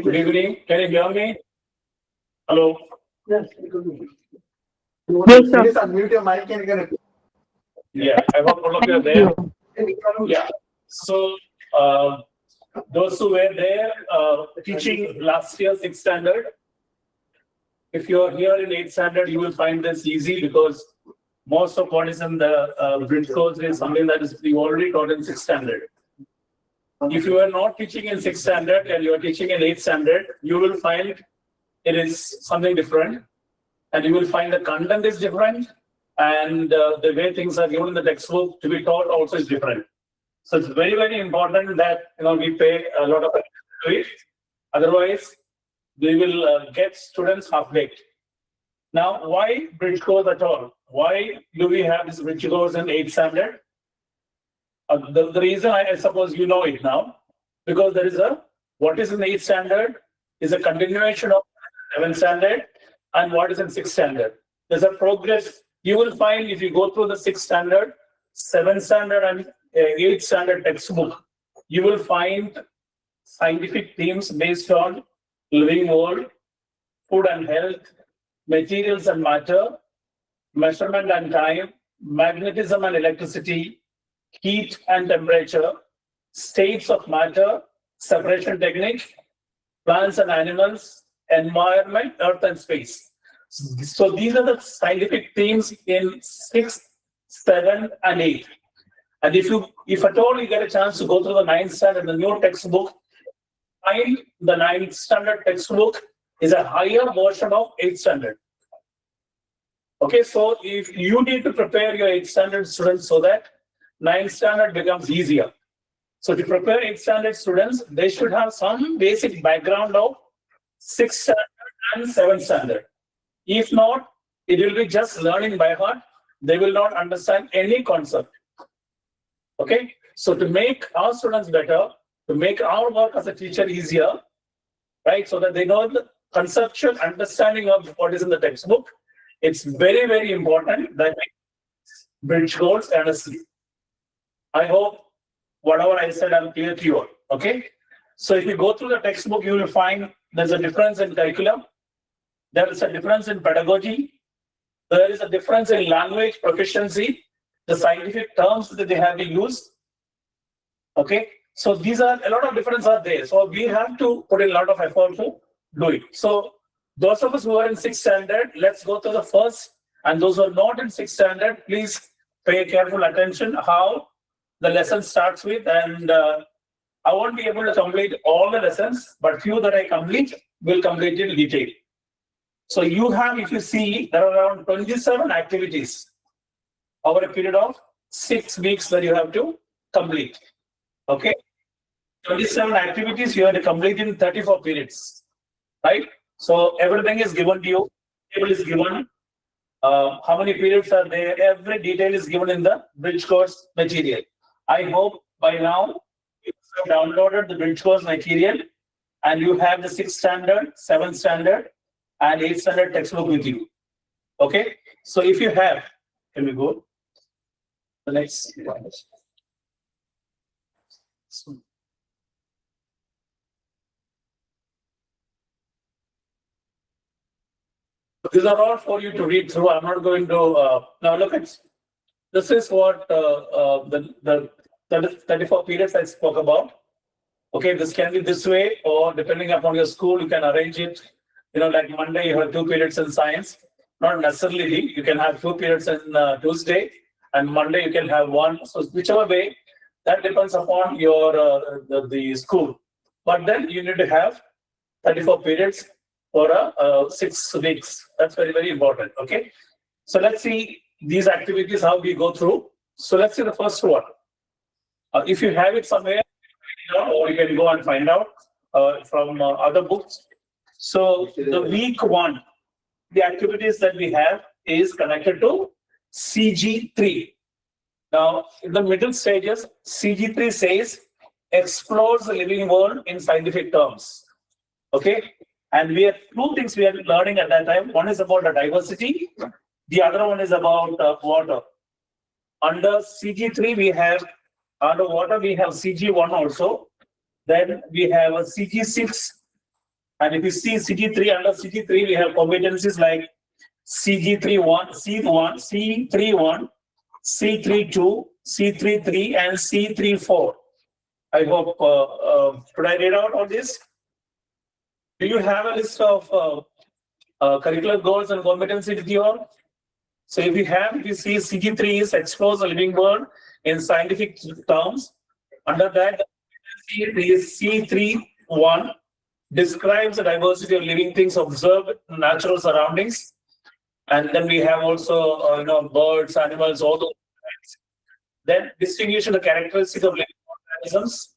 Good evening. Can you hear me? Hello. Yes, Yes, sir. please unmute your mic and connect. Yeah, I hope all of you are there. Yeah. So, those who were there teaching last year 6th standard, if you are here in 8th standard, you will find this easy because most of what is in the bridge course is something that is we already taught in 6th standard. If you are not teaching in 6th standard and you are teaching in 8th standard, you will find it is something different, and you will find the content is different, and the way things are given in the textbook to be taught also is different. So it's very, very important that we pay a lot of attention to it. Otherwise, we will get students half-baked. Now, why bridge course at all? Why do we have this bridge course in 8th standard? The reason I suppose you know it now, because there is what is in 8th standard is a continuation of 7th standard, and what is in 6th standard. There's a progress. You will find if you go through the 6th standard, 7th standard, and 8th standard textbook, you will find scientific themes based on living world, food and health, materials and matter, measurement and time, magnetism and electricity, heat and temperature, states of matter, separation technique, plants and animals, environment, earth and space. So these are the scientific themes in 6th, 7th, and 8th. And if at all you get a chance to go through the 9th standard, the new textbook, find the 9th standard textbook is a higher version of 8th standard. Okay, so if you need to prepare your 8th standard students so that 9th standard becomes easier. So to prepare 8th standard students, they should have some basic background of 6th standard and 7th standard. If not, it will be just learning by heart. They will not understand any concept. Okay, so to make our students better, to make our work as a teacher easier, right, so that they know the conceptual understanding of what is in the textbook, it's very, very important that we bridge goals honestly. I hope whatever I said, I'm clear to you all. Okay, so if you go through the textbook, you will find there's a difference in curriculum, there is a difference in pedagogy, there is a difference in language proficiency, the scientific terms that they have to use. Okay, so these are a lot of differences are there. So we have to put in a lot of effort to do it. So those of us who are in 6th standard, let's go to the first, and those who are not in 6th standard, please pay careful attention how the lesson starts with, and I won't be able to complete all the lessons, but few that I complete will complete in detail. So you have, if you see, there are around 27 activities over a period of 6 weeks that you have to complete. Okay, 27 activities you have to complete in 34 periods, right? So everything is given to you. Table is given. How many periods are there? Every detail is given in the bridge course material. I hope by now you have downloaded the bridge course material and you have the 6th standard, 7th standard, and 8th standard textbook with you. Okay, so if you have, can we go the next one? These are all for you to read through. I'm not going to now look at. This is what the 34 periods I spoke about. Okay, this can be this way, or depending upon your school, you can arrange it. Like Monday you have 2 periods in science. Not necessarily, you can have 2 periods in Tuesday, and Monday you can have 1. So whichever way, that depends upon your the school. But then you need to have 34 periods for 6 weeks. That's very, very important. Okay, so let's see these activities, how we go through. So let's see the first one. If you have it somewhere, or you can go and find out from other books. So the week 1, the activities that we have is connected to CG3. Now, in the middle stages, CG3 says explores the living world in scientific terms. Okay, and we have 2 things we are learning at that time. One is about the diversity. The other one is about water. Under CG3, we have under water we have CG1 also. Then we have a CG6 And if you see CG3, under CG3, we have competencies like CG31, C1, C31, C32, C33, and C34. I hope, could I read out all this? Do you have a list of curricular goals and competencies with you all? So if you have, if you see CG3 is explores the living world in scientific terms. Under that, C31 describes the diversity of living things observed in natural surroundings. And then we have also, birds, animals, all those things. Then distinguish the characteristics of living organisms.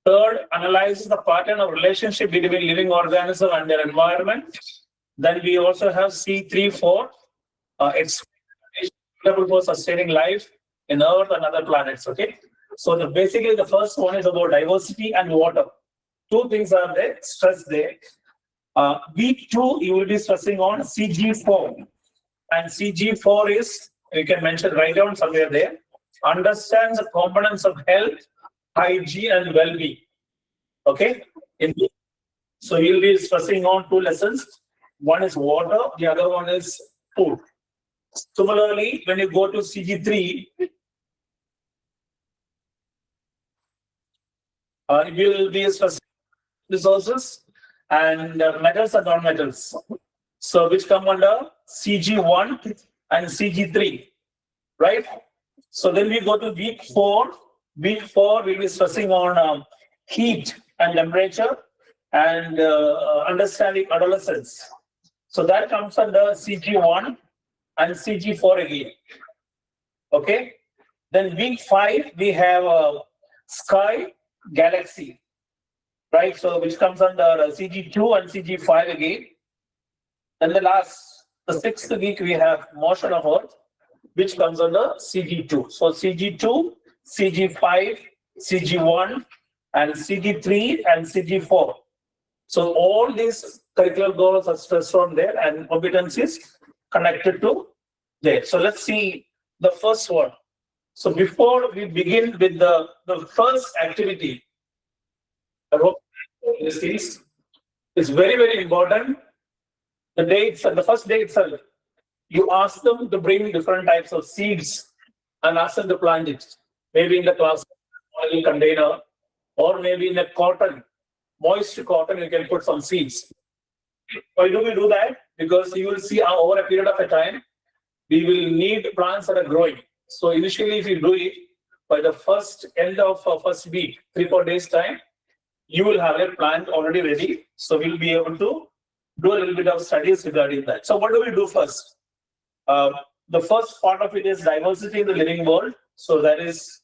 Third, analyzes the pattern of relationship between living organism and their environment. Then we also have C34, available for sustaining life in Earth and other planets. Okay, so basically the first one is about diversity and water. Two things are there, stress there. Week 2, you will be stressing on CG4, and CG4 is, you can mention, write down somewhere there. Understands the components of health, hygiene, and well-being. Okay, so you'll be stressing on 2 lessons. One is water, the other one is food. Similarly, when you go to CG3, you will be stressing resources and metals and non-metals. So which come under CG1 and CG3, right? So then we go to week 4. Week 4, we'll be stressing on heat and temperature and understanding adolescence. So that comes under CG1 and CG4 again. Okay. Then week 5, we have sky, galaxy, right? So which comes under CG2 and CG5 again. Then the 6th week, we have motion of Earth, which comes under CG2. So CG2, CG5, CG1, and CG3 and CG4. So all these curricular goals are stressed on there and competencies connected to there. So let's see the first one. So before we begin with the first activity, I hope this is very, very important. The first day itself, you ask them to bring different types of seeds and ask them to plant it. Maybe in the class oil container, or maybe in a cotton, moist cotton, you can put some seeds. Why do we do that? Because you will see over a period of a time, we will need plants that are growing. So initially, if you do it by the end of first week, 3-4 days time, you will have a plant already ready. So we'll be able to do a little bit of studies regarding that. So what do we do first? The first part of it is diversity in the living world. So that is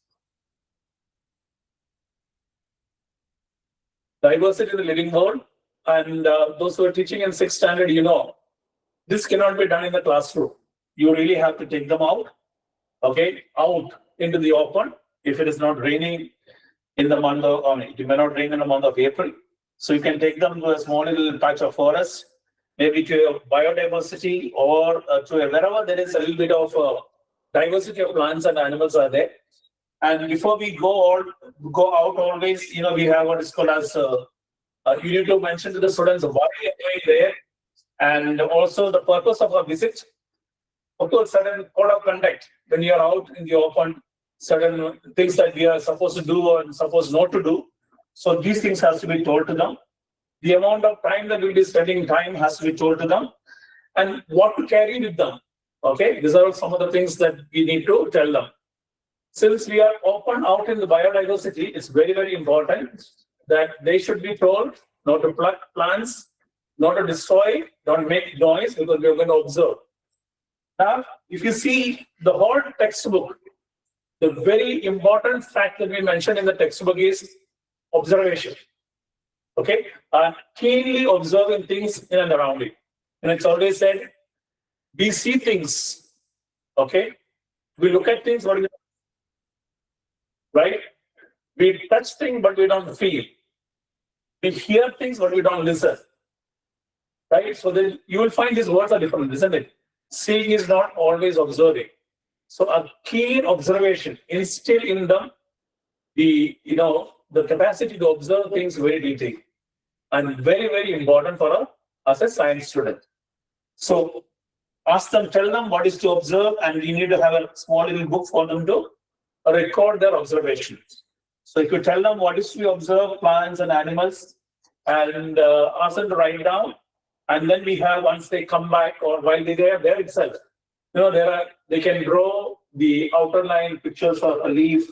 diversity in the living world. And those who are teaching in 6th standard, this cannot be done in the classroom. You really have to take them out, okay, out into the open. If it is not raining in the month of, it may not rain in the month of April. So you can take them to a small little patch of forest, maybe to a biodiversity, or to wherever there is a little bit of diversity of plants and animals are there. And before we go out always, we have what is called as you need to mention to the students why we are going there, and also the purpose of our visit. Of course, certain code of conduct when you are out in the open, certain things that we are supposed to do or supposed not to do. So these things has to be told to them. The amount of time that we'll be spending time has to be told to them, and what to carry with them. Okay, these are some of the things that we need to tell them. Since we are open out in the biodiversity, it's very, very important that they should be told not to pluck plants, not to destroy, don't make noise, because we are going to observe. Now, if you see the whole textbook, the very important fact that we mentioned in the textbook is observation. Okay, keenly observing things in and around it. And it's always said, we see things. Okay, we look at things, right? We touch things, but we don't feel. We hear things, but we don't listen. Right? So then you will find these words are different, isn't it? Seeing is not always observing. So a keen observation instill in them the capacity to observe things very deeply. and very, very important for as a science student. So ask them, tell them what is to observe, and we need to have a small little book for them to record their observations. So if you tell them what is to observe, plants and animals, and ask them to write down, and then we have, once they come back or while they are there itself, they can draw the outer line pictures of a leaf,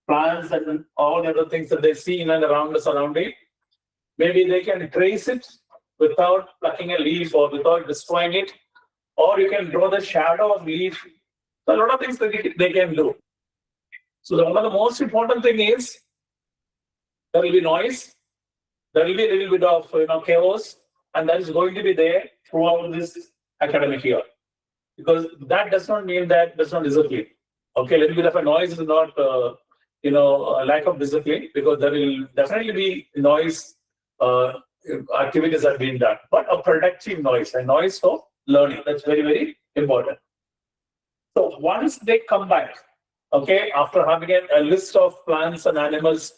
plants, and all the other things that they see in and around the surrounding. Maybe they can trace it without plucking a leaf or without destroying it, or you can draw the shadow of leaf. So a lot of things that they can do. So one of the most important thing is there will be noise, there will be a little bit of chaos, and that is going to be there throughout this academic year. Because that does not mean that does not discipline. Okay, a little bit of a noise is not a lack of discipline, because there will definitely be noise activities are being done, but a productive noise, a noise for learning. That's very, very important. So once they come back, okay, after having a list of plants and animals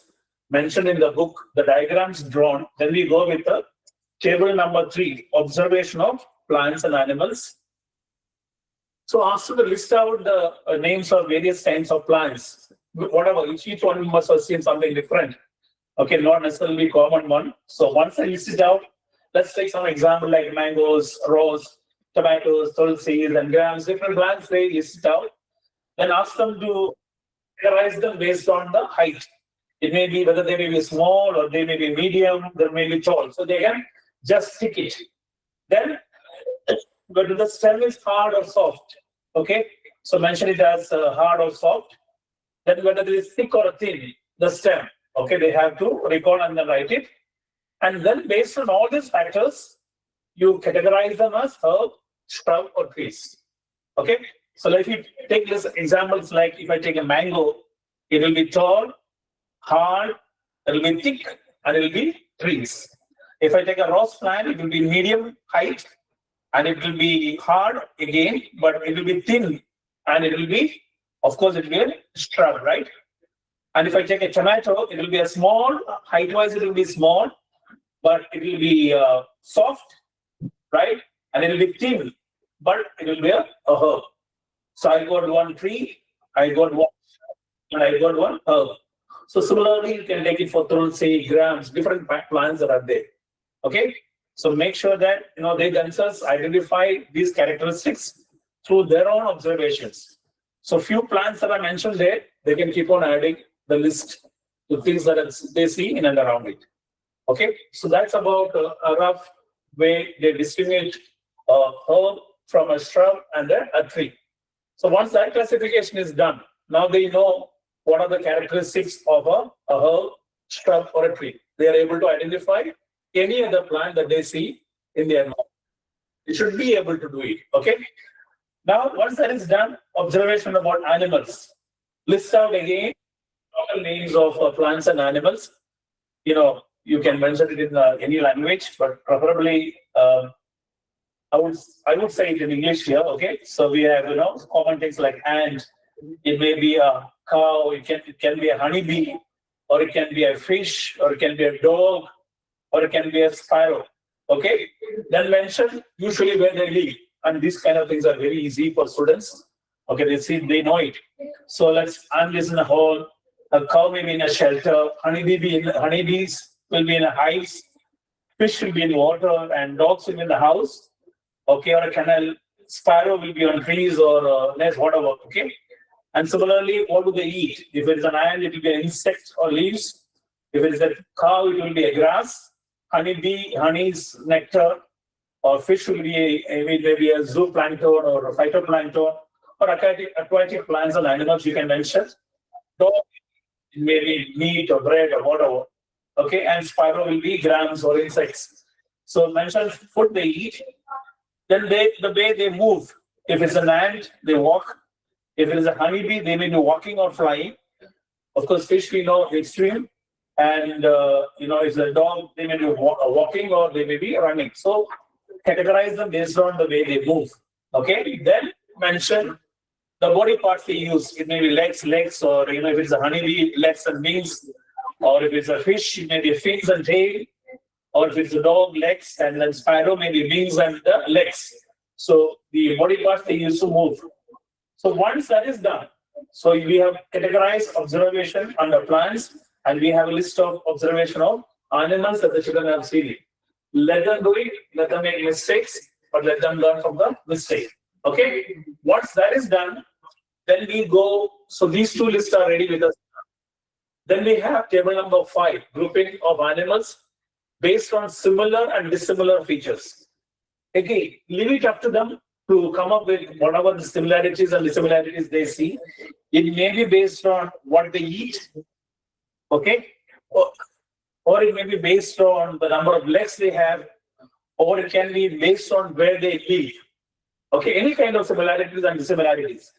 mentioned in the book, the diagrams drawn, then we go with the table number 3, observation of plants and animals. So ask you to list out the names of various kinds of plants, whatever, each one must have seen something different. Okay, not necessarily common one. So once I list it out, let's take some example like mangoes, rose, tomatoes, tulsi, and grams, different plants they list it out. Then ask them to categorize them based on the height. It may be whether they may be small or they may be medium, they may be tall. So they can just stick it. Then whether the stem is hard or soft. Okay, so mention it as hard or soft. Then whether it is thick or thin, the stem. Okay, they have to record and then write it. And then based on all these factors, you categorize them as herb, shrub, or trees. Okay, so if you take this examples, like if I take a mango, it will be tall, hard, it will be thick, and it will be trees. If I take a rose plant, it will be medium height, and it will be hard again, but it will be thin, and it will be, of course, it will be a shrub, right? And if I take a tomato, it will be a small, height-wise it will be small, but it will be soft, right? And it will be thin, but it will be a herb. So I got one tree, I got one, and I got one herb. So similarly, you can take it for tulsi, grams, different plants that are there. Okay, so make sure that they themselves identify these characteristics through their own observations. So few plants that I mentioned there, they can keep on adding the list to things that they see in and around it. Okay, so that's about a rough way they distinguish a herb from a shrub and a tree. So once that classification is done, now they know what are the characteristics of a herb, shrub, or a tree. They are able to identify any other plant that they see in their environment. They should be able to do it. Okay. Now, once that is done, observation about animals. List out again all names of plants and animals. You can mention it in any language, but preferably I would say it in English here. Okay, so we have common things like ant. It may be a cow. It can be a honeybee, or it can be a fish, or it can be a dog, or it can be a sparrow. Okay, then mention usually where they live, and these kind of things are very easy for students. Okay, they know it. So ant is in a hole. A cow may be in a shelter. Honeybees will be in a hives. Fish will be in water, and dogs will be in the house. Okay, or a kennel. Sparrow will be on trees or nest, whatever. Okay, and similarly, what do they eat? If it is an ant, it will be an insect or leaves. If it is a cow, it will be a grass. Honey is nectar, or fish will be maybe a zooplankton or a phytoplankton, or aquatic plants and animals you can mention. Dog, maybe meat or bread or whatever. Okay, and sparrow will be grams or insects. So mention food they eat. Then the way they move. If it's an ant, they walk. If it is a honeybee, they may be walking or flying. Of course, fish we know they swim. And if it's a dog, they may be walking or they may be running. So categorize them based on the way they move. Okay, then mention the body parts they use. It may be legs, or if it's a honeybee, legs and wings, or if it's a fish, it may be fins and tail, or if it's a dog, legs, and then sparrow, maybe wings and legs. So the body parts they used to move. So once that is done, so we have categorized observation under plants, and we have a list of observation of animals that the children have seen. Let them do it, let them make mistakes, but let them learn from the mistake. Okay? Once that is done, then we go, so these two lists are ready with us. Then we have table number 5, grouping of animals based on similar and dissimilar features. Again, leave it up to them to come up with whatever the similarities and dissimilarities they see. It may be based on what they eat, okay? Or it may be based on the number of legs they have, or it can be based on where they live. Okay, any kind of similarities and dissimilarities.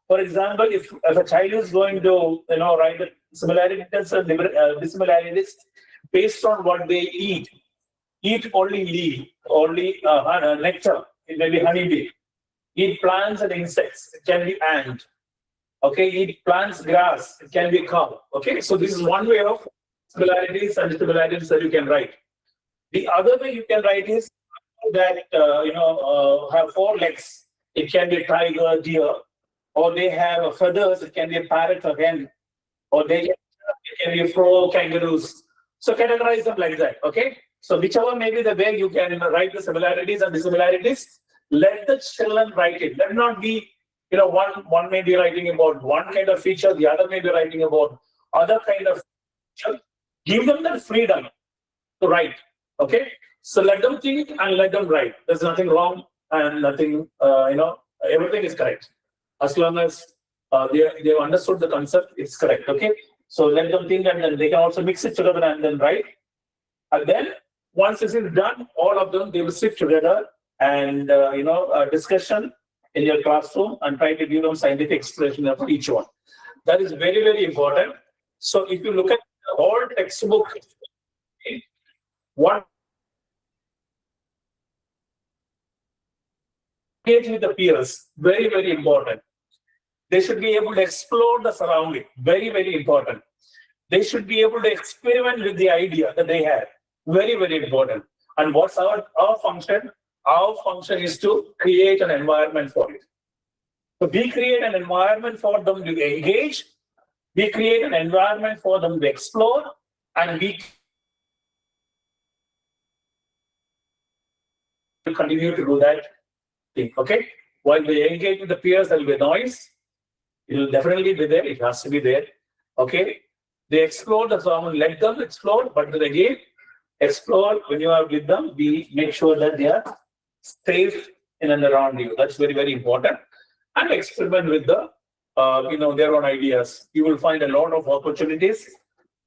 For example, if a child is going to, write the similarities and dissimilarities based on what they eat only leaf, only nectar, it may be honeybee. Eat plants and insects, it can be ant. Okay, eat plants, grass, it can be cow. Okay, so this is one way of similarities and dissimilarities that you can write. The other way you can write is that have 4 legs. It can be tiger, deer, or they have feathers. It can be a parrot or hen, or it can be frog, kangaroos. So categorize them like that. Okay. So whichever may be the way you can write the similarities and dissimilarities, let the children write it. Let not be, one may be writing about one kind of feature, the other may be writing about other kind of feature. Give them the freedom to write. Okay. So let them think and let them write. There's nothing wrong and nothing, everything is correct. As long as they have understood the concept, it's correct. Okay. So let them think, and then they can also mix it together and then write. And then once this is done, all of them, they will sit together and, a discussion in your classroom and try to give them scientific explanation of each one. That is very, very important. So if you look at the whole textbook, what engage with the peers, very, very important. They should be able to explore the surrounding, very, very important. They should be able to experiment with the idea that they have, very, very important. And what's our function? Our function is to create an environment for it. So we create an environment for them to engage, we create an environment for them to explore, and we continue to do that thing. Okay? While they engage with the peers, there will be noise. It will definitely be there. It has to be there. Okay? They explore the surrounding. Let them explore, but then again, explore when you are with them. We make sure that they are safe in and around you. That's very, very important. And experiment with the, their own ideas. You will find a lot of opportunities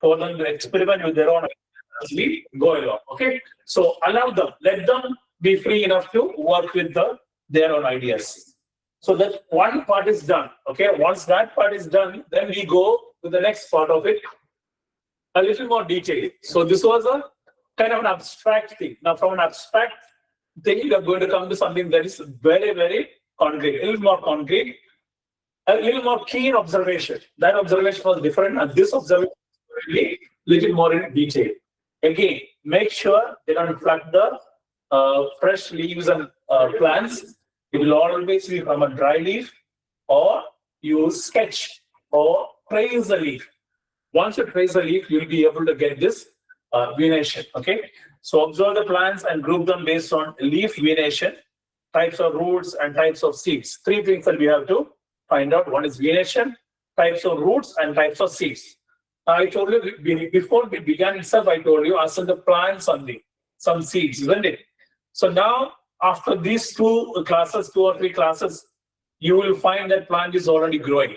for them to experiment with their own ideas as we go along. Okay? So allow them. Let them be free enough to work with their own ideas. So that one part is done. Okay, once that part is done, then we go to the next part of it, a little more detail. So this was a kind of an abstract thing. Now from an abstract thing, we are going to come to something that is very, very concrete, a little more concrete, a little more keen observation. That observation was different, and this observation was really little more in detail. Again, make sure they don't pluck the fresh leaves and plants. It will always be from a dry leaf, or you sketch or trace the leaf. Once you trace the leaf, you'll be able to get this venation. Okay, so observe the plants and group them based on leaf venation, types of roots, and types of seeds. 3 things that we have to find out. One is venation, types of roots, and types of seeds. I told you before we began itself, I told you, ask the plants only, some seeds, isn't it? So now, after these 2 classes, 2 or 3 classes, you will find that plant is already growing.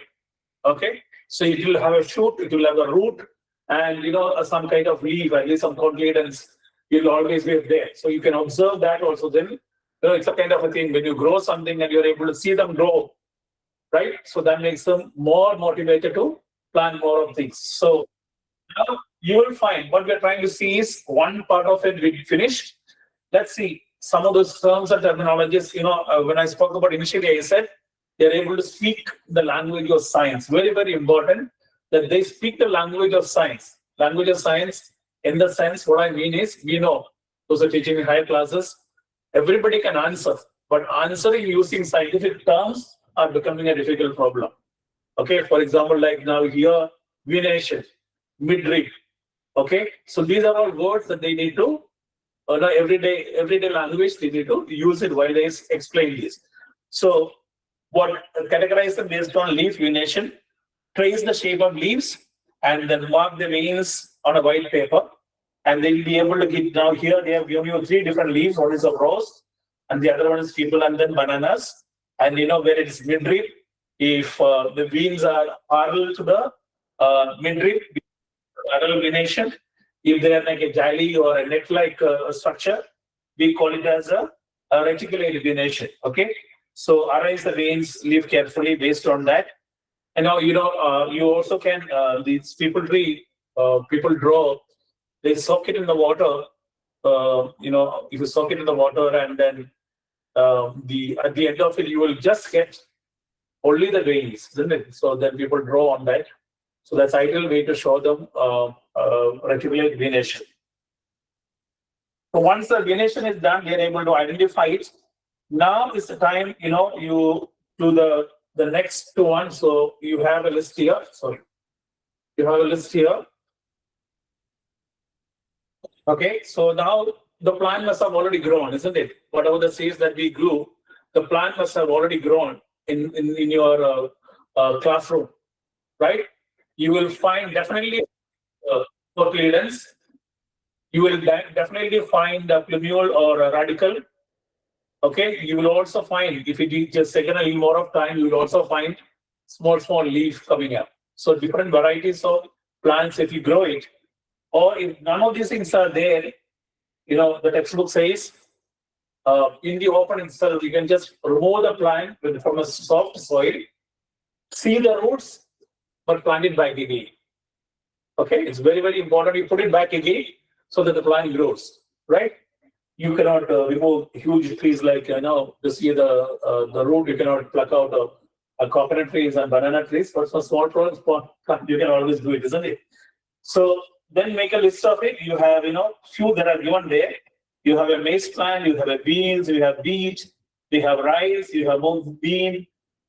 Okay, so it will have a shoot, it will have a root, and some kind of leaf, at least some cotyledons. It will always be there. So you can observe that also. Then it's a kind of a thing when you grow something and you're able to see them grow, right? So that makes them more motivated to plant more of things. So now you will find what we're trying to see is one part of it we finished. Let's see some of those terms and terminologies. When I spoke about initially, I said they're able to speak the language of science. Very, very important that they speak the language of science. Language of science, in the sense, what I mean is, we know those are teaching in higher classes, everybody can answer, but answering using scientific terms are becoming a difficult problem. Okay, for example, like now here, venation, midrib. Okay, so these are all words that they need to, everyday language, they need to use it while they explain this. So, what categorize them based on leaf venation, trace the shape of leaves, and then mark the veins on a white paper. And they will be able to get, now here they have given you 3 different leaves. One is of rose, and the other one is people, and then bananas. And you know where it is midrib, if the veins are parallel to the midrib, parallel venation. If they are like a jali or a neck-like structure, we call it as a reticulated venation. Okay, so arise the veins, leave carefully based on that. And now you also can these people draw. They soak it in the water. If you soak it in the water, and then at the end of it, you will just get only the veins, isn't it? So then people draw on that. So that's ideal way to show them reticulate venation. So once the venation is done, they're able to identify it. Now is the time, you do the next one. So you have a list here. Sorry, you have a list here. Okay, so now the plant must have already grown, isn't it? Whatever the seeds that we grew, the plant must have already grown in your classroom, right? You will find definitely cotyledons. You will definitely find a plumule or a radical. Okay, you will also find, if it just taken a little more of time, you will also find small leaf coming up. So different varieties of plants, if you grow it, or if none of these things are there, the textbook says in the open itself, you can just remove the plant from a soft soil, see the roots, but plant it back again. Okay, it's very, very important you put it back again so that the plant grows, right? You cannot remove huge trees like, to see the root, you cannot pluck out a coconut trees and banana trees, but for small plants, you can always do it, isn't it? So then make a list of it. You have, few that are given there. You have a maize plant, you have a beans, you have wheat, you have rice, you have mung bean.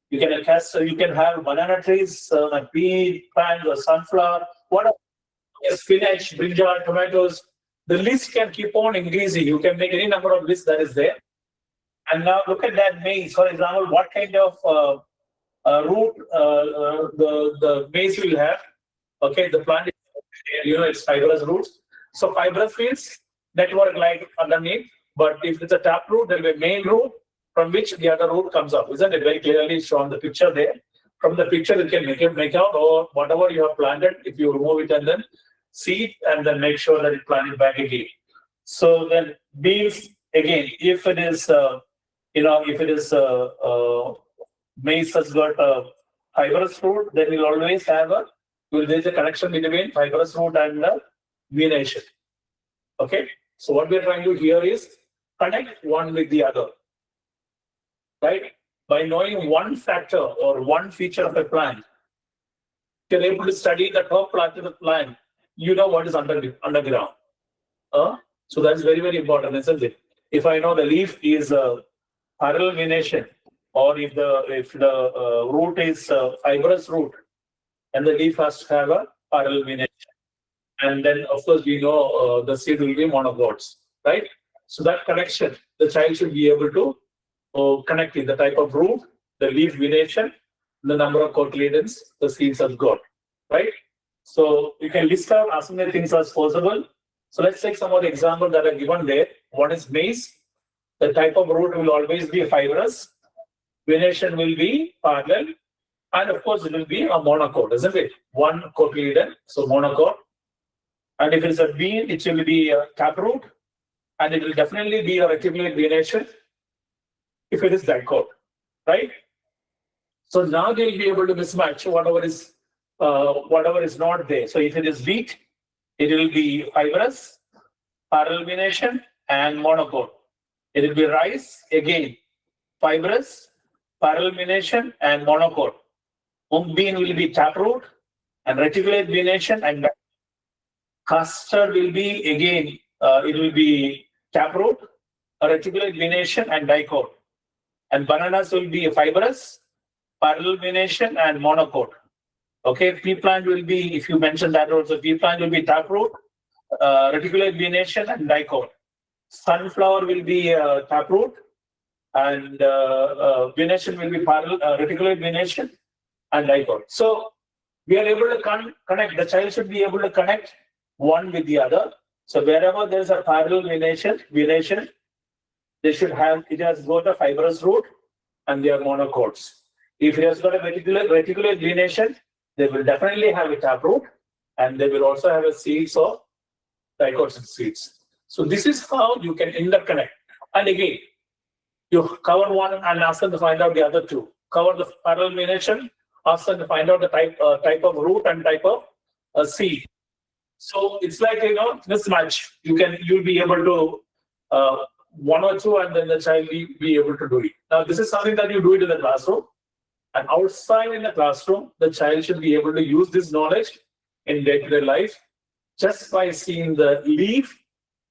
You can have banana trees, like pea plants or sunflower, whatever. Spinach, brinjal, tomatoes. The list can keep on increasing. You can make any number of lists that is there. And now look at that maize. For example, what kind of root the maize will have? Okay, the plant is, it's fibrous roots. So fibrous means network like underneath. But if it's a taproot, there will be a main root from which the other root comes up. Isn't it very clearly shown the picture there? From the picture, you can make out, or whatever you have planted, if you remove it and then seed, and then make sure that it planted back again. So then beans, again, if it is, maize has got a fibrous root, then you'll always have there's a connection between fibrous root and the venation. Okay, so what we're trying to here is connect one with the other, right? By knowing one factor or one feature of a plant, you're able to study the top part of the plant. You know what is underground. So that's very, very important, isn't it? If I know the leaf is parallel venation, or if the root is fibrous root, and the leaf has to have a parallel venation. And then, of course, we know the seed will be monocots, right? So that connection, the child should be able to connect it, the type of root, the leaf venation, the number of cotyledons the seeds have got, right? So you can list out as many things as possible. So let's take some of the examples that are given there. One is maize. The type of root will always be fibrous. Venation will be parallel. And of course, it will be a monocot, isn't it? One cotyledon, so monocot. And if it's a bean, it will be a taproot. And it will definitely be a reticulate venation if it is dicot, right? So now they'll be able to mismatch whatever is not there. So if it is wheat, it will be fibrous, parallel venation, and monocot. It will be rice, again, fibrous, parallel venation, and monocot. Mung bean will be taproot and reticulate venation, and custard will be, again, it will be taproot, a reticulate venation, and dicot. And bananas will be fibrous, parallel venation, and monocot. Okay, pea plant will be, if you mentioned that also, pea plant will be taproot, reticulate venation, and dicot. Sunflower will be taproot, and venation will be parallel, reticulate venation, and dicot. So we are able to connect, the child should be able to connect one with the other. So wherever there is a parallel venation, they should have, it has got a fibrous root and they are monocots. If it has got a reticulate venation, they will definitely have a taproot and they will also have a seeds of dicots seeds. So this is how you can interconnect. And again, you cover one and ask them to find out the other two. Cover the parallel venation, ask them to find out the type of root and type of seed. So it's like, mismatch. You'll be able to one or two, and then the child will be able to do it. Now, this is something that you do it in the classroom. And outside in the classroom, the child should be able to use this knowledge in day-to-day life. Just by seeing the leaf,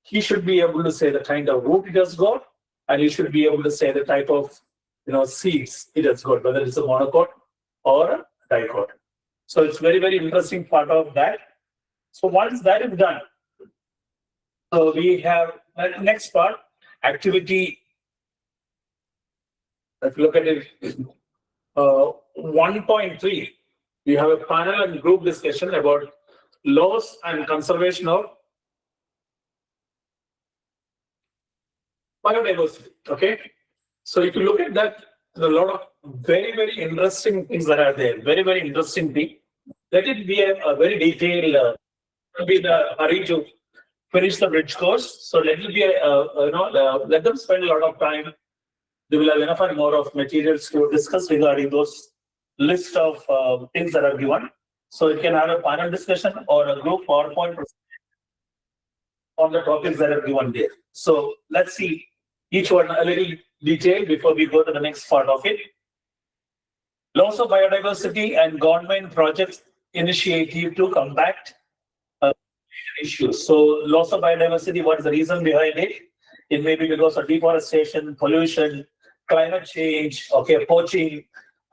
he should be able to say the kind of root it has got, and he should be able to say the type of seeds it has got, whether it's a monocot or a dicot. So it's very, very interesting part of that. So once that is done, so we have next part, activity. If you look at it, 1.3, we have a panel and group discussion about loss and conservation of biodiversity. Okay, so if you look at that, there's a lot of very, very interesting things that are there. Very, very interesting thing. Let it be a very detailed. Be the hurry to finish the bridge course. So let it be let them spend a lot of time. They will have enough and more of materials to discuss regarding those list of things that are given. So you can have a panel discussion or a group PowerPoint on the topics that are given there. So let's see each one a little detail before we go to the next part of it. Loss of biodiversity and government projects initiative to combat issues. So loss of biodiversity, what is the reason behind it? It may be because of deforestation, pollution, climate change, poaching,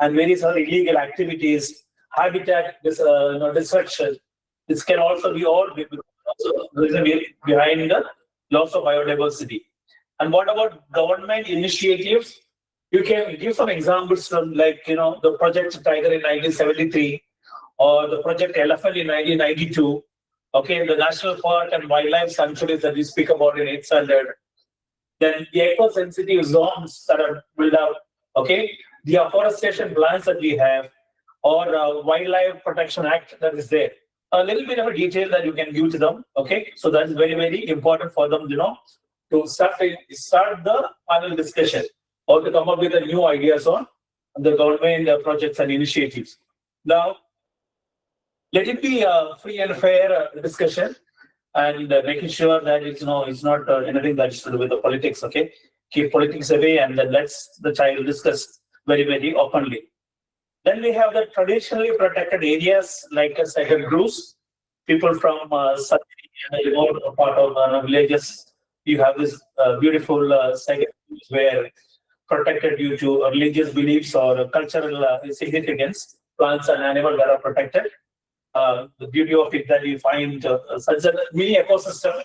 and various other illegal activities, habitat destruction. This can also be all reason behind the loss of biodiversity. And what about government initiatives? You can give some examples from the Project Tiger in 1973 or the Project Elephant in 1992. Okay, the national park and wildlife sanctuaries that we speak about in 8th standard. Then the eco-sensitive zones that are built out. Okay, the afforestation plans that we have, or Wildlife Protection Act that is there. A little bit of a detail that you can give to them. Okay, so that's very, very important for them, to start the panel discussion or to come up with the new ideas on the government projects and initiatives. Now, let it be a free and fair discussion, and making sure that it's not anything that is to do with the politics. Okay, keep politics away, and then let's the child discuss very, very openly. Then we have the traditionally protected areas like sacred groves. People from remote part of villages, you have this beautiful sacred groves where protected due to religious beliefs or cultural significance. Plants and animals that are protected. The beauty of it that you find such a mini ecosystem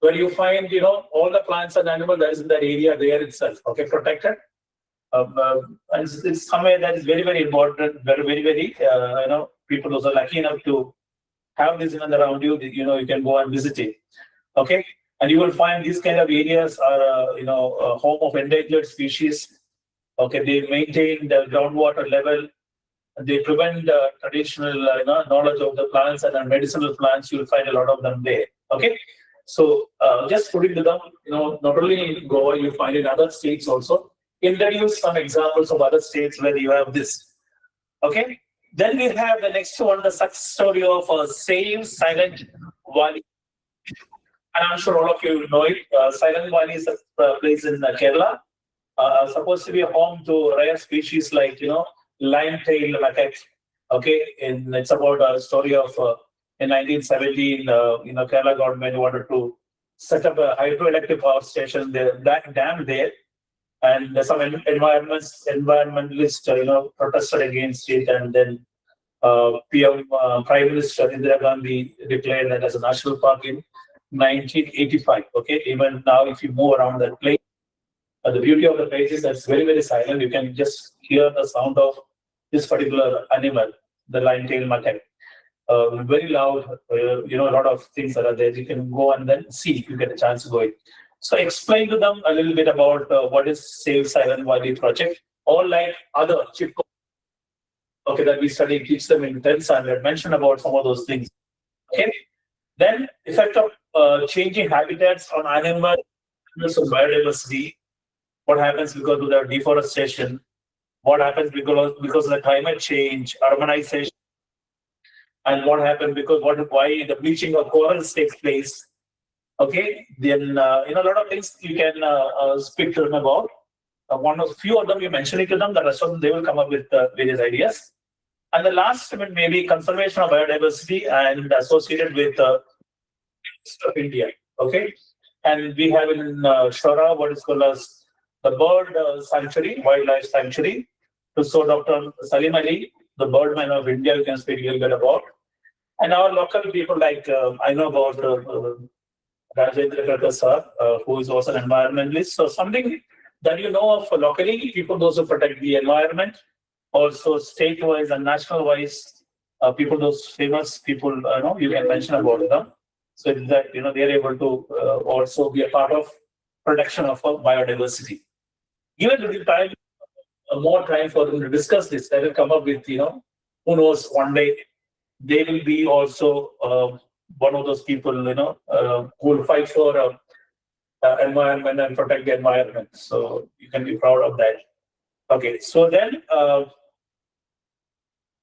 where you find all the plants and animals that is in that area there itself, protected. And it's somewhere that is very, very important, very, very people those are lucky enough to have this in and around you. You can go and visit it. Okay, and you will find these kind of areas are a home of endangered species. Okay, they maintain the groundwater level. They prevent traditional knowledge of the plants and medicinal plants. You will find a lot of them there. Okay, so just putting to them, not only in Goa, you find in other states also. Introduce some examples of other states where you have this. Okay, then we have the next one, the success story of Save Silent Valley. And I'm sure all of you know it. Silent Valley is a place in Kerala, supposed to be a home to rare species like lime-tailed macaque. Okay, and it's about a story of in 1917, Kerala government wanted to set up a hydroelectric power station there, that dam there, and some environmentalists, protested against it, and then PM Prime Minister Indira Gandhi declared that as a national park in 1985. Okay, even now, if you move around that place, the beauty of the place is that it's very, very silent. You can just hear the sound of this particular animal, the lion-tailed macaque. Very loud, a lot of things that are there. You can go and then see if you get a chance to go in. So explain to them a little bit about what is Save Silent Valley project, or like other chip, okay, that we study, teach them in 10th standard, mention about some of those things. Okay, then effect of changing habitats on animals and biodiversity. What happens because of the deforestation? What happens because of the climate change, urbanization? And what happened because why the bleaching of corals takes place. Okay, then a lot of things you can speak to them about. Few of them you mention it to them. The rest of them they will come up with various ideas. And the last one may be conservation of biodiversity and associated with India. Okay, and we have in Shora what is called as the bird sanctuary, wildlife sanctuary. So Dr. Salim Ali, the birdman of India, you can speak a little bit about. And our local people, like I know about Rajendra Karkar sir, who is also an environmentalist. So something that you know of locally, people those who protect the environment, also state-wise and national-wise, people those famous people, you can mention about them. So that they are able to also be a part of protection of biodiversity. Given the time, more time for them to discuss this, they will come up with who knows, one day they will be also one of those people, who will fight for environment and protect the environment. So you can be proud of that. Okay, so then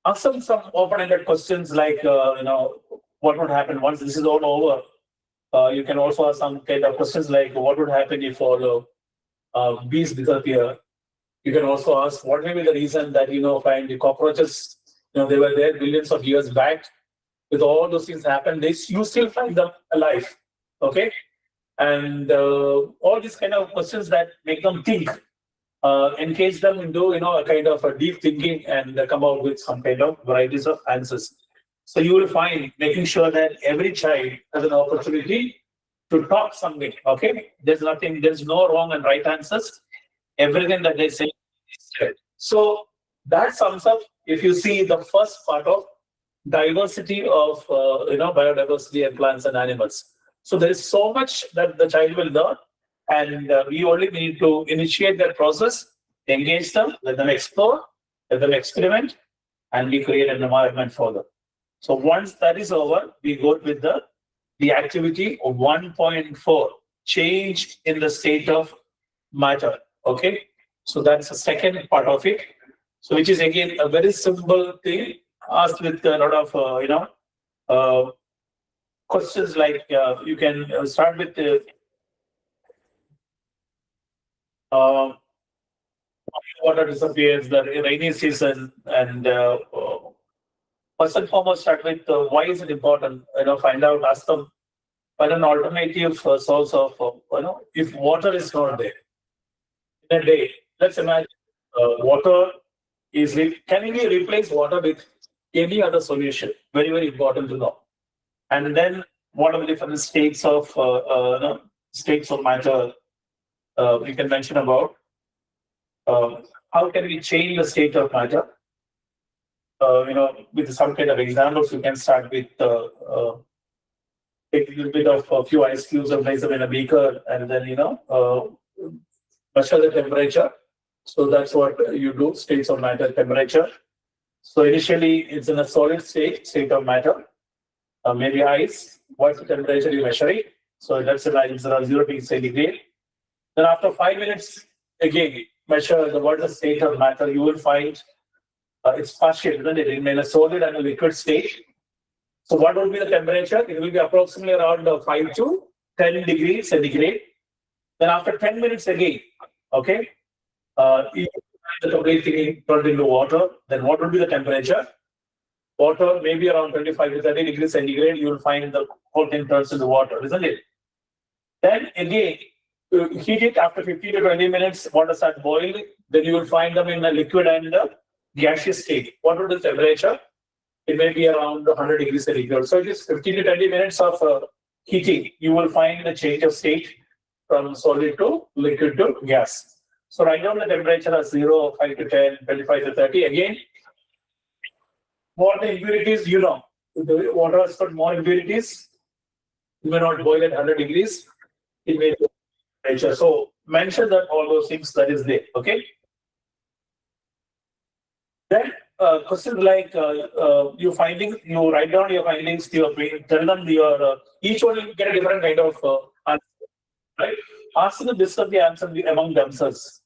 ask them some open-ended questions like, what would happen once this is all over? You can also ask some kind of questions like, what would happen if all bees disappear? You can also ask, what may be the reason that, find the cockroaches, they were there billions of years back. With all those things happen, you still find them alive. Okay? And all these kind of questions that make them think, engage them into, a kind of a deep thinking and come out with some kind of varieties of answers. So you will find making sure that every child has an opportunity to talk something. Okay? There's no wrong and right answers. Everything that they say is correct. So that sums up, if you see the first part of diversity of biodiversity and plants and animals. So there is so much that the child will learn, and we only need to initiate that process, engage them, let them explore, let them experiment, and we create an environment for them. So once that is over, we go with the activity of 1.4, change in the state of matter. Okay, so that's the second part of it. So which is again a very simple thing, asked with a lot of questions like you can start with water disappears, the rainy season, and first and foremost start with why is it important? Find out, ask them, find an alternative source of if water is not there in a day. Let's imagine water is can we replace water with any other solution? Very, very important to know. And then what are the different states of matter we can mention about? How can we change the state of matter? With some kind of examples, you can start with take a little bit of a few ice cubes and place them in a beaker, and then measure the temperature. So that's what you do, states of matter, temperature. So initially it's in a solid state of matter, maybe ice. What's the temperature you measure it? So let's imagine it's around 0 degrees centigrade. Then after 5 minutes, again, measure what is the state of matter. You will find it's partial, isn't it? In a solid and a liquid state. So what will be the temperature? It will be approximately around 5 to 10 degrees centigrade. Then after 10 minutes again, okay, if the complete thing turned into water, then what will be the temperature? Water maybe around 25 to 30 degrees centigrade, you will find the whole thing turns into water, isn't it? Then again, heat it after 15 to 20 minutes, water start boiling, then you will find them in a liquid and a gaseous state. What would the temperature? It may be around 100 degrees centigrade. So it is 15 to 20 minutes of heating. You will find the change of state from solid to liquid to gas. So write down the temperature as 0, 5 to 10, 25 to 30. Again, what the impurities, you know. If the water has got more impurities, it may not boil at 100 degrees. It may be temperature. So mention that all those things that is there. Okay. Then questions like you write down your findings to your brain, tell them your each one will get a different kind of answer, right? Ask them to discuss the answer among themselves.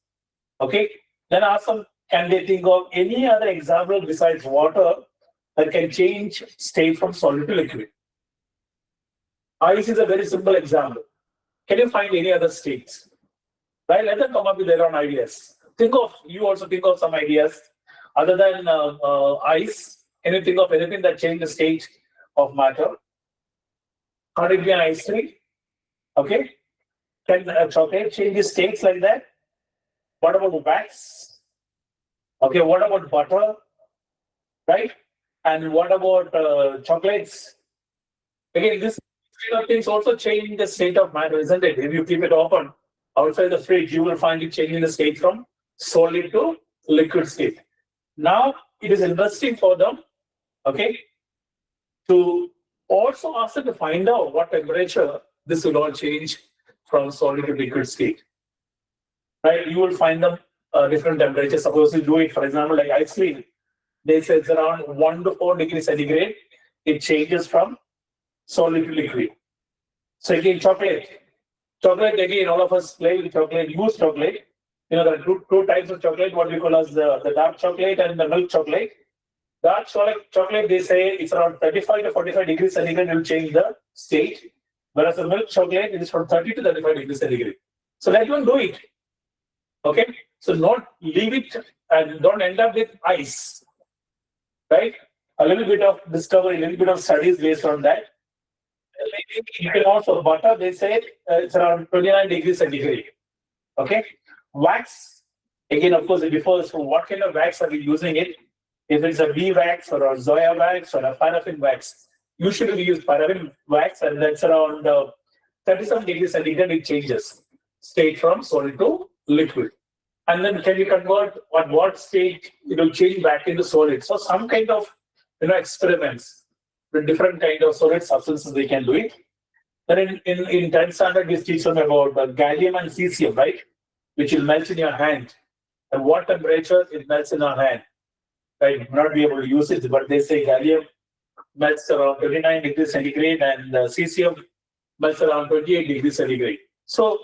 Okay. Then ask them, can they think of any other example besides water that can change state from solid to liquid? Ice is a very simple example. Can you find any other states? Right? Let them come up with their own ideas. You also think of some ideas. Other than ice, can you think of anything that changes the state of matter? Can't it be an ice cream? Okay. Can chocolate change the states like that? What about wax? Okay. What about butter? Right? And what about chocolates? Again, this kind of things also change the state of matter, isn't it? If you keep it open outside the fridge, you will find it changing the state from solid to liquid state. Now, it is interesting for them, okay, to also ask them to find out what temperature this will all change from solid to liquid state. Right? You will find them different temperatures. Suppose you do it, for example, like ice cream. They say it's around 1 to 4 degrees centigrade. It changes from solid to liquid. So again, chocolate. Chocolate, again, all of us play with chocolate, use chocolate. You know, there are two types of chocolate, what we call as the dark chocolate and the milk chocolate. Dark chocolate, they say it's around 35 to 45 degrees centigrade will change the state. Whereas the milk chocolate is from 30 to 35 degrees centigrade. So let one do it. Okay? So not leave it and don't end up with ice. Right? A little bit of discovery, a little bit of studies based on that. You can also butter, they say it's around 29 degrees centigrade. Okay? Wax, again, of course, it differs from what kind of wax are we using it. If it's a bee wax or a zoya wax or a paraffin wax, usually we use paraffin wax, and that's around 37 degrees centigrade. It changes state from solid to liquid. And then can you convert at what state it will change back into solid? So some kind of experiments with different kind of solid substances they can do it. Then in 10th standard, we teach them about gallium and cesium, right? Which will melt in your hand. And what temperature it melts in our hand. Right? You will not be able to use it, but they say gallium melts around 29 degrees centigrade and cesium melts around 28 degrees centigrade. So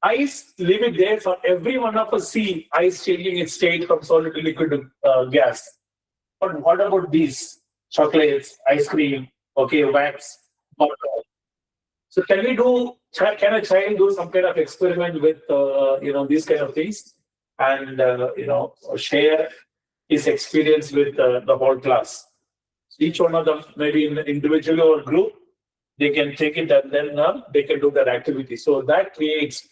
ice, leave it there for every one of us. See ice changing its state from solid to liquid to gas. But what about these chocolates, ice cream, okay, wax, butter? So can a child do some kind of experiment with these kind of things and share his experience with the whole class? Each one of them, maybe individually or group, they can take it and then they can do that activity. So that creates,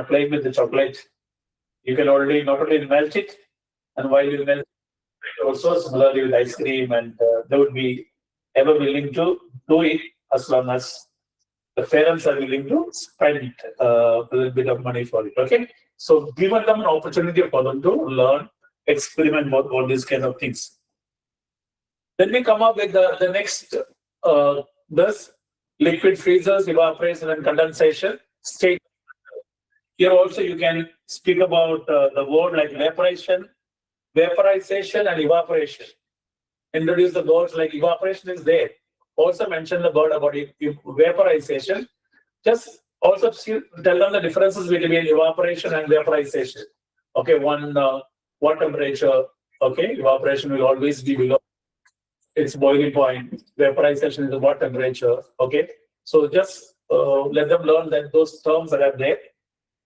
playing with the chocolate. You can already not only melt it, and while you melt it, also similarly with ice cream, and they would be ever willing to do it as long as the parents are willing to spend a little bit of money for it. Okay, so given them an opportunity for them to learn, experiment with all these kind of things. Then we come up with the next this liquid freezers, evaporation, and condensation state. Here also you can speak about the word like vaporization, and evaporation. Introduce the words like evaporation is there. Also mention the word about vaporization. Just also tell them the differences between evaporation and vaporization. Okay, what temperature? Okay, evaporation will always be below its boiling point. Vaporization is what temperature? Okay, so just let them learn that those terms that are there,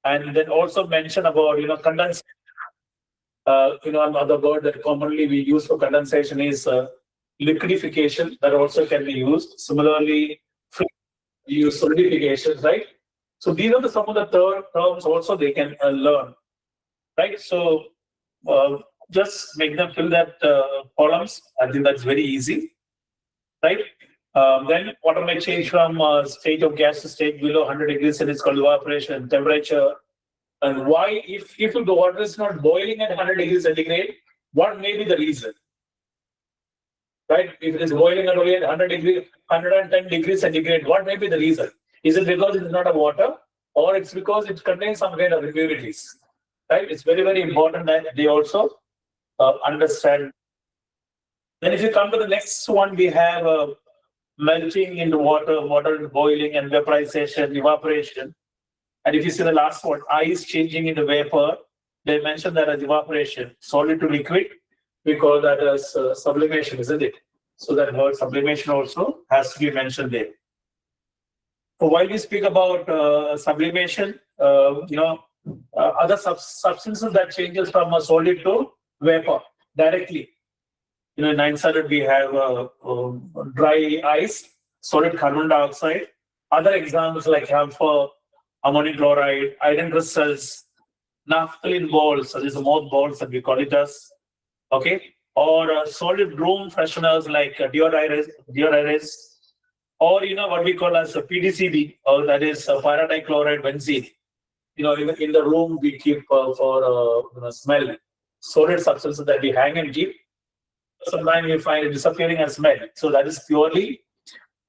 and then also mention about condensation. Another word that commonly we use for condensation is liquidification. That also can be used. Similarly, we use solidification, right? So these are some of the third terms also they can learn, right? So just make them fill that columns. I think that's very easy, right? Then water may change from state of gas to state below 100 degrees and it's called evaporation. Temperature. And why, if the water is not boiling at 100 degrees centigrade, what may be the reason? Right? If it is boiling at only at 100 degrees, 110 degrees centigrade, what may be the reason? Is it because it is not a water, or it's because it contains some kind of impurities? Right? It's very, very important that they also understand. Then if you come to the next one, we have melting into water, water boiling and vaporization, evaporation. And if you see the last one, ice changing into vapor, they mention that as evaporation. Solid to liquid, we call that as sublimation, isn't it? So that word sublimation also has to be mentioned there. So while we speak about sublimation, other substances that changes from a solid to vapor directly. In 9th standard, we have dry ice, solid carbon dioxide. Other examples like camphor, ammonium chloride, iron crystals, naphthalene balls, so these are mouth balls that we call it as, okay, or solid room fresheners like deodorants, or what we call as a PDCB, or that is pyridichloride benzene. In the room we keep for smell, solid substances that we hang and keep. Sometimes you find it disappearing as smell. So that is purely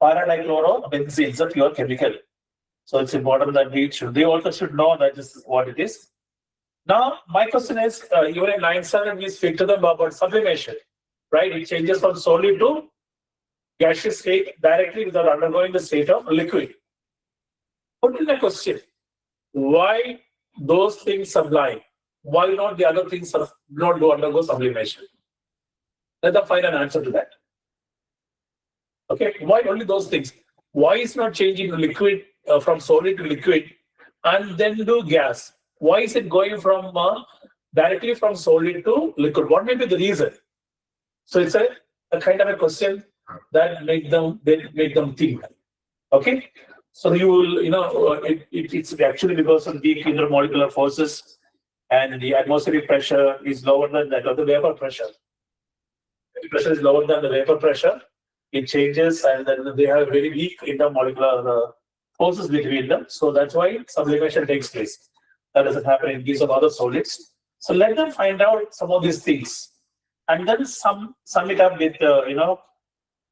pyridichlorobenzene, it's a pure chemical. So it's important that they also should know that this is what it is. Now, my question is, even in 9th standard, we speak to them about sublimation, right? It changes from solid to gaseous state directly without undergoing the state of liquid. What is the question? Why those things sublime? Why not the other things not undergo sublimation? Let them find an answer to that. Okay, why only those things? Why is not changing liquid from solid to liquid and then do gas? Why is it going from directly from solid to liquid? What may be the reason? So it's a kind of a question that make them think. Okay, so you will it's actually because of weak intermolecular forces and the atmospheric pressure is lower than that of the vapor pressure. The pressure is lower than the vapor pressure. It changes, and then they have very weak intermolecular forces between them. So that's why sublimation takes place. That doesn't happen in case of other solids. So let them find out some of these things, and then sum it up with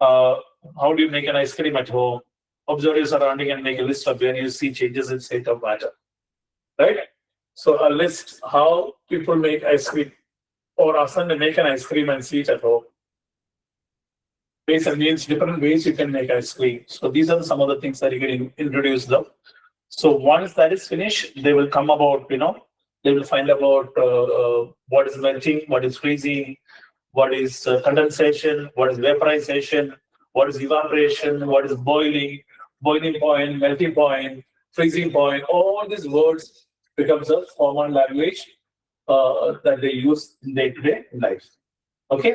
how do you make an ice cream at home? Observe your surrounding and make a list of when you see changes in state of matter. Right? So a list how people make ice cream, or ask them to make an ice cream and see it at home. Ways and means, different ways you can make ice cream. So these are some of the things that you can introduce them. So once that is finished, they will come about, they will find about what is melting, what is freezing, what is condensation, what is vaporization, what is evaporation, what is boiling point, melting point, freezing point. All these words becomes a common language that they use in day-to-day life. Okay,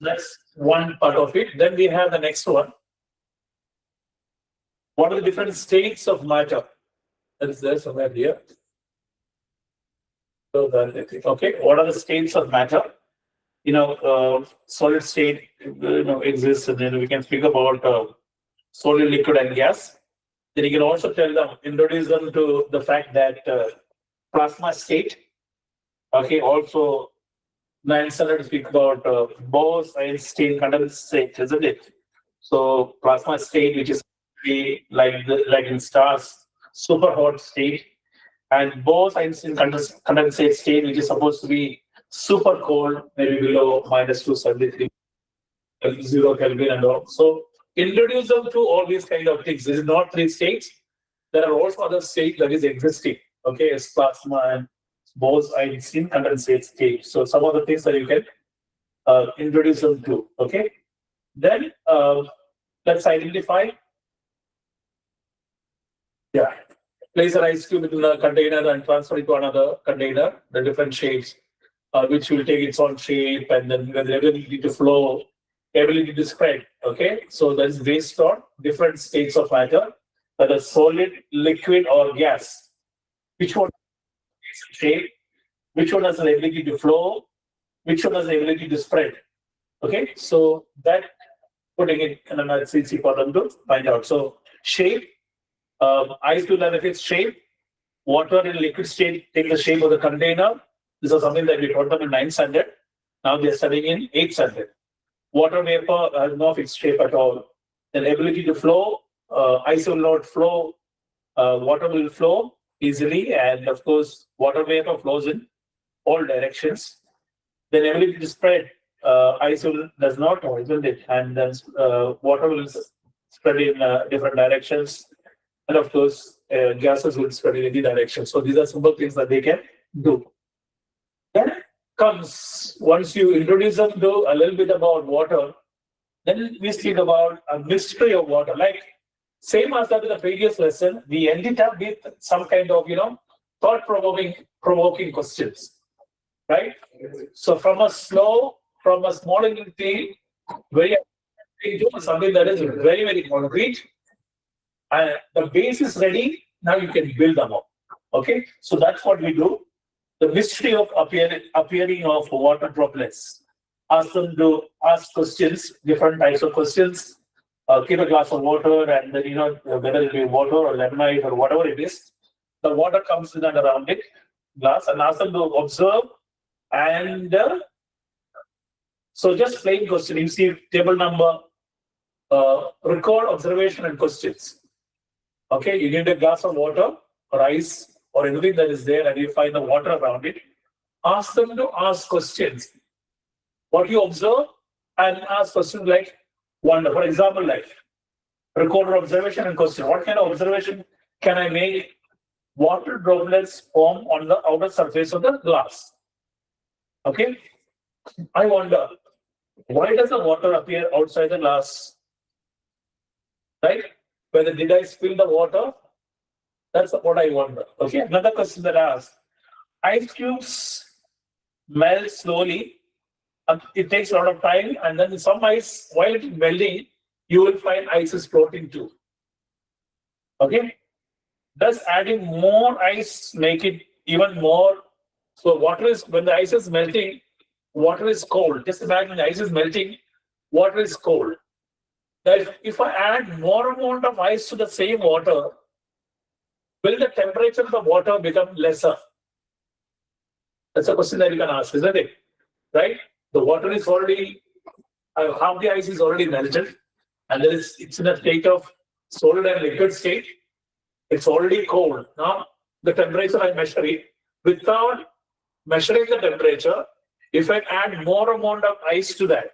that's one part of it. Then we have the next one. What are the different states of matter? That is there somewhere here. So okay, what are the states of matter? Solid state exists, and then we can speak about solid, liquid, and gas. Then you can also introduce them to the fact that plasma state. Okay, also 9th standard speak about Bose-Einstein condensate, isn't it? So plasma state, which is like in stars, super hot state, and Bose-Einstein condensate state, which is supposed to be super cold, maybe below -273, 0 Kelvin and all. So introduce them to all these kind of things. This is not 3 states. There are also other states that is existing. Okay, as plasma and Bose-Einstein condensate state. So some of the things that you can introduce them to. Okay, then let's identify. Yeah, place an ice cube in a container and transfer it to another container. The different shapes, which will take its own shape, and then the ability to flow, ability to spread. Okay, so that is based on different states of matter. whether solid, liquid, or gas. Which one is shape? Which one has the ability to flow? Which one has the ability to spread? Okay, so that putting it in another it's easy for them to find out. So shape, ice will have its shape. Water in liquid state take the shape of the container. This is something that we taught them in 9th standard. Now they're studying in 8th standard. Water vapor has no fixed shape at all. Then ability to flow, ice will not flow, water will flow easily, and of course, water vapor flows in all directions. Then ability to spread, ice will does not, isn't it? And then water will spread in different directions, and of course, gases will spread in any direction. So these are simple things that they can do. Then comes once you introduce them to a little bit about water, then we speak about a mystery of water. Like same as that in the previous lesson, we ended up with some kind of thought-provoking questions, right? So from a small entity, very into something that is very, very concrete, and the base is ready. Now you can build them up. Okay, so that's what we do. The mystery of appearing of water droplets. Ask them to ask questions, different types of questions. Keep a glass of water, and then whether it be water or lemonade or whatever it is, the water comes in and around it, glass, and ask them to observe. And so just plain question. You see table number, record observation and questions. Okay, you need a glass of water or ice or anything that is there, and you find the water around it. Ask them to ask questions. What you observe, and ask questions like wonder. For example, like record observation and question. What kind of observation can I make? Water droplets form on the outer surface of the glass. Okay, I wonder, why does the water appear outside the glass? Right? Whether did I spill the water? That's what I wonder. Okay, another question that I asked. Ice cubes melt slowly. It takes a lot of time, and then some ice, while it is melting, you will find ice is floating too. Okay? Does adding more ice make it even more? So water is, when the ice is melting, water is cold. Just imagine the ice is melting, water is cold. Now, if I add more amount of ice to the same water, will the temperature of the water become lesser? That's a question that you can ask, isn't it? Right? The water is already, half the ice is already melted, and it's in a state of solid and liquid state. It's already cold. Now, the temperature I measure it, without measuring the temperature, if I add more amount of ice to that,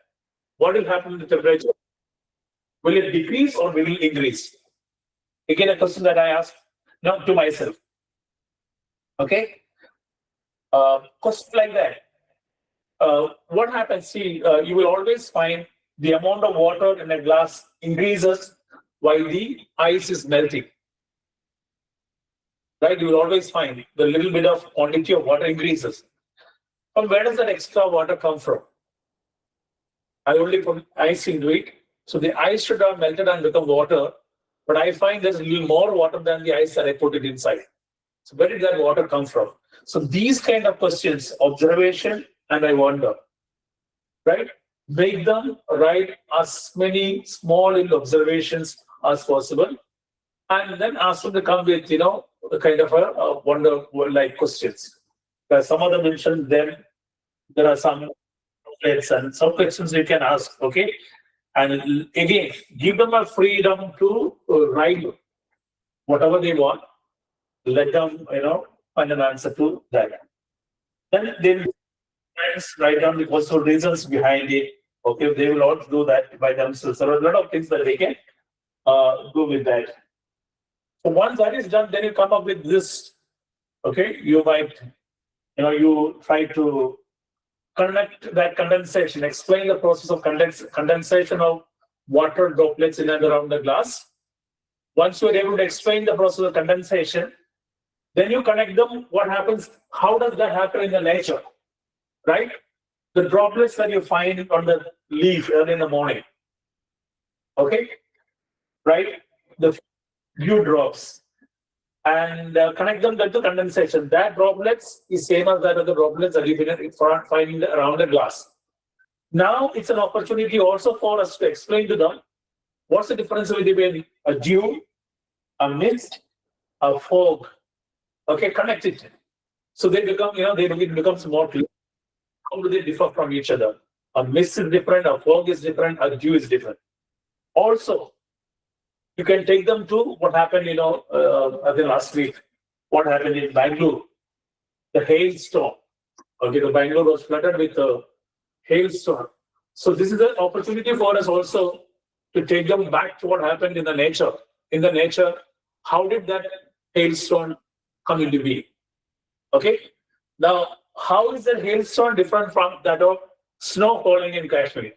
what will happen to the temperature? Will it decrease or will it increase? Again, a question that I ask now to myself. Okay? Question like that. What happens? See, you will always find the amount of water in a glass increases while the ice is melting. Right? You will always find the little bit of quantity of water increases. From where does that extra water come from? I only put ice into it. So the ice should have melted and become water, but I find there's a little more water than the ice that I put it inside. So where did that water come from? So these kind of questions, observation and I wonder, right? Make them write as many small little observations as possible, and then ask them to come with, the kind of a wonder-like questions. Some of them mentioned them. There are some and some questions you can ask, okay? And again, give them a freedom to write whatever they want. Let them, find an answer to that. Then they will write down the possible reasons behind it. Okay, they will not do that by themselves. There are a lot of things that they can do with that. So once that is done, then you come up with this. Okay, you might, you try to connect that condensation, explain the process of condensation of water droplets in and around the glass. Once you are able to explain the process of condensation, then you connect them. What happens? How does that happen in the nature? Right? The droplets that you find on the leaf early in the morning. Okay? Right? The dew drops and connect them to condensation. That droplets is same as that of the droplets that you can find around the glass. Now it's an opportunity also for us to explain to them what's the difference between a dew, a mist, a fog. Okay, connect it. So they become, it becomes more clear. How do they differ from each other? A mist is different, a fog is different, a dew is different. Also, you can take them to what happened, I think last week, what happened in Bangalore, the hailstorm. Okay, the Bangalore was flooded with a hailstorm. So this is an opportunity for us also to take them back to what happened in the nature. In the nature, how did that hailstorm come into being? Okay. Now, how is that hailstorm different from that of snow falling in Kashmir?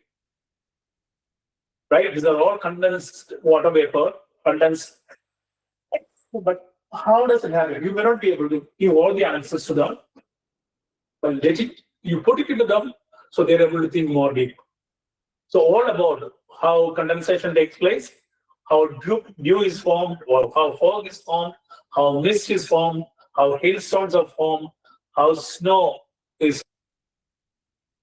Right? These are all condensed water vapor, condensed. But how does it happen? You may not be able to give all the answers to them, but you put it into them so they're able to think more deep. So all about how condensation takes place, how dew is formed, or how fog is formed, how mist is formed, how hailstones are formed, how snow is.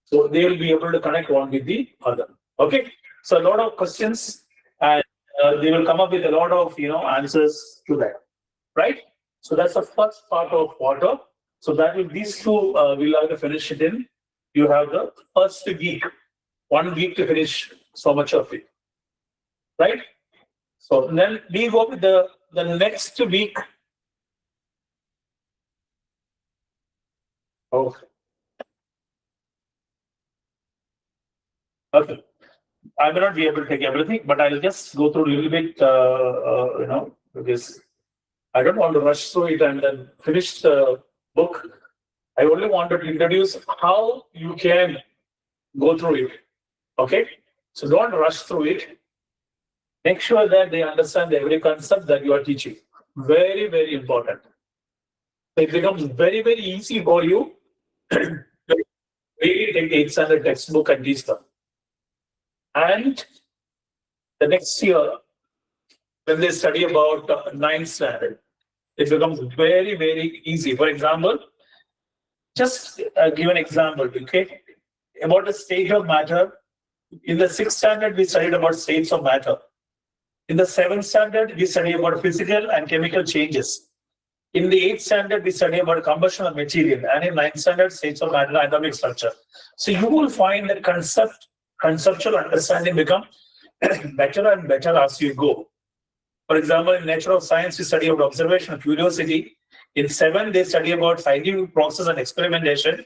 So they will be able to connect one with the other. Okay. So a lot of questions, and they will come up with a lot of answers to that. Right. So that's the first part of water. So that will these two we'll have to finish it in. You have the first week, 1 week to finish so much of it. Right. So then we go with the next week. Okay. Okay. I may not be able to take everything, but I'll just go through a little bit, because I don't want to rush through it and then finish the book. I only wanted to introduce how you can go through it. Okay? So don't rush through it. Make sure that they understand every concept that you are teaching. Very, very important. It becomes very, very easy for you to really take the 8th standard textbook and teach them. And the next year, when they study about 9th standard, it becomes very, very easy. For example, just give an example, okay? About the state of matter. In the 6th standard, we studied about states of matter. In the 7th standard, we study about physical and chemical changes. In the 8th standard, we study about combustion of material. And in 9th standard, states of matter and atomic structure. So you will find that conceptual understanding become better and better as you go. For example, in nature of science, we study about observation and curiosity. In 7, they study about scientific process and experimentation.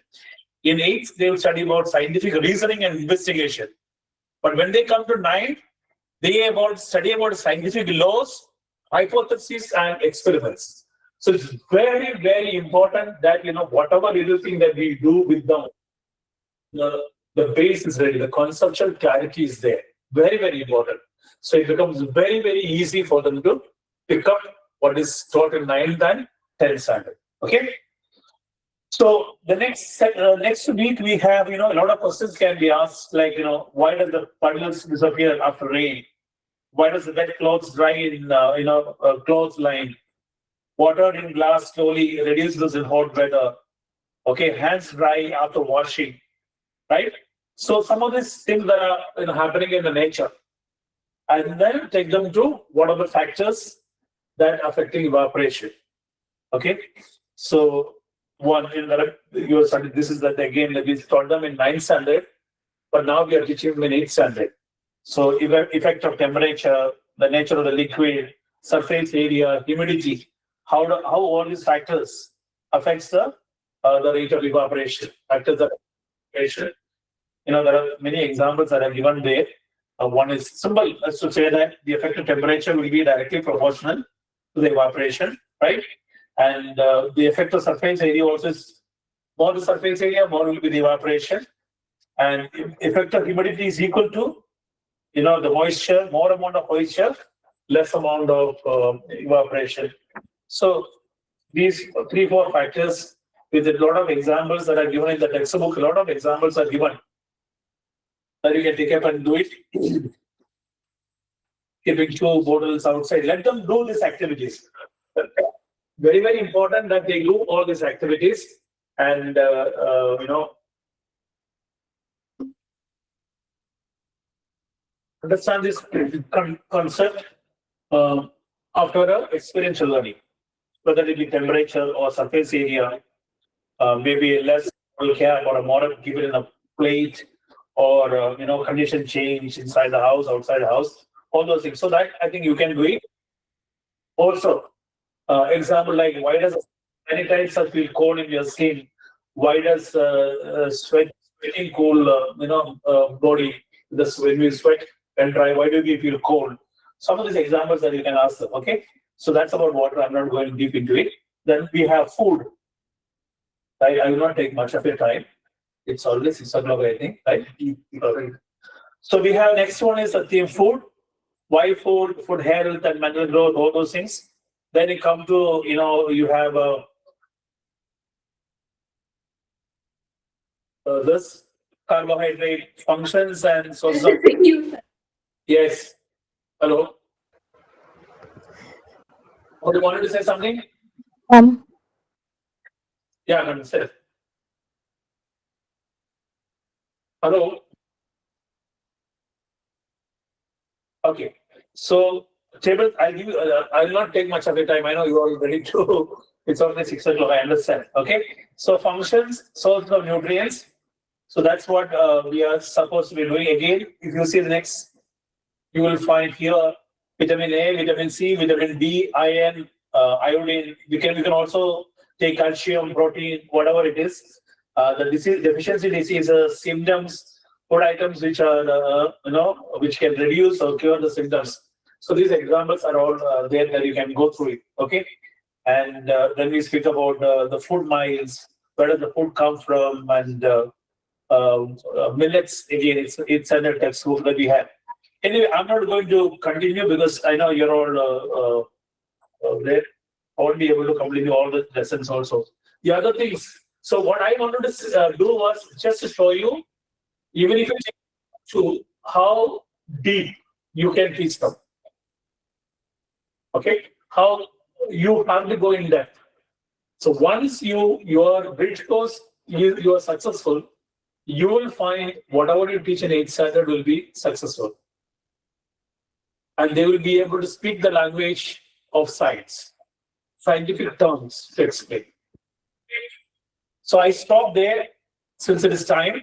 In 8, they will study about scientific reasoning and investigation. But when they come to 9, they study about scientific laws, hypotheses, and experiments. So it's very, very important that whatever little thing that we do with them, the base is ready, the conceptual clarity is there. Very, very important. So it becomes very, very easy for them to pick up what is taught in 9th and 10th standard. Okay. So the next week we have a lot of questions can be asked, like why does the puddles disappear after rain? Why does the wet clothes dry in clothes line? Water in glass slowly reduces in hot weather. Okay, hands dry after washing. Right. So some of these things that are happening in the nature, and then take them to what are the factors that are affecting evaporation. Okay, so one in your study, this is that again we taught them in 9th standard, but now we are teaching them in 8th standard. So effect of temperature, the nature of the liquid, surface area, humidity, how all these factors affects the rate of evaporation. Factors of evaporation. There are many examples that are given there. One is simple, as to say that the effect of temperature will be directly proportional to the evaporation, right? And the effect of surface area also is more the surface area, more will be the evaporation. And effect of humidity is equal to, the moisture, more amount of moisture, less amount of evaporation. So these 3-4 factors with a lot of examples that are given in the textbook, a lot of examples are given that you can take up and do it. keeping 2 bottles outside. Let them do these activities. Very, very important that they do all these activities and, understand this concept after experiential learning, whether it be temperature or surface area, maybe less care about a model given in a plate or, condition change inside the house, outside the house, all those things. So that I think you can do it. Also, example like why does many times I feel cold in your skin? Why does sweating cool, body? This when we sweat and dry, why do we feel cold? Some of these examples that you can ask them. Okay, so that's about water. I'm not going deep into it. Then we have food. I will not take much of your time. It's always 6 o'clock, I think. Right? So we have next one is the theme food. Why food, food health and mental growth, all those things. Then you come to, you have this carbohydrate functions and sources of. Yes. Hello. Oh, you wanted to say something? Yeah, I'm say. Hello. Okay. So table, I'll give you. I'll not take much of your time. I know you are ready to. It's already 6 o'clock. I understand. Okay. So functions, source of nutrients. So that's what we are supposed to be doing. Again, if you see the next, you will find here vitamin A, vitamin C, vitamin D, iron, iodine. We can also take calcium, protein, whatever it is. The disease, deficiency disease symptoms, food items which are which can reduce or cure the symptoms. So these examples are all there that you can go through it. Okay, and then we speak about the food miles. Where does the food come from? And millets again. It's another textbook that we have. Anyway, I'm not going to continue because I know you're all there. I won't be able to complete all the lessons also. The other things. So what I wanted to do was just to show you, even if you take to how deep you can teach them. Okay, how you have to go in depth. So once your bridge course you are successful, you will find whatever you teach in 8th standard will be successful. And they will be able to speak the language of science, scientific terms to explain. So I stop there since it is time.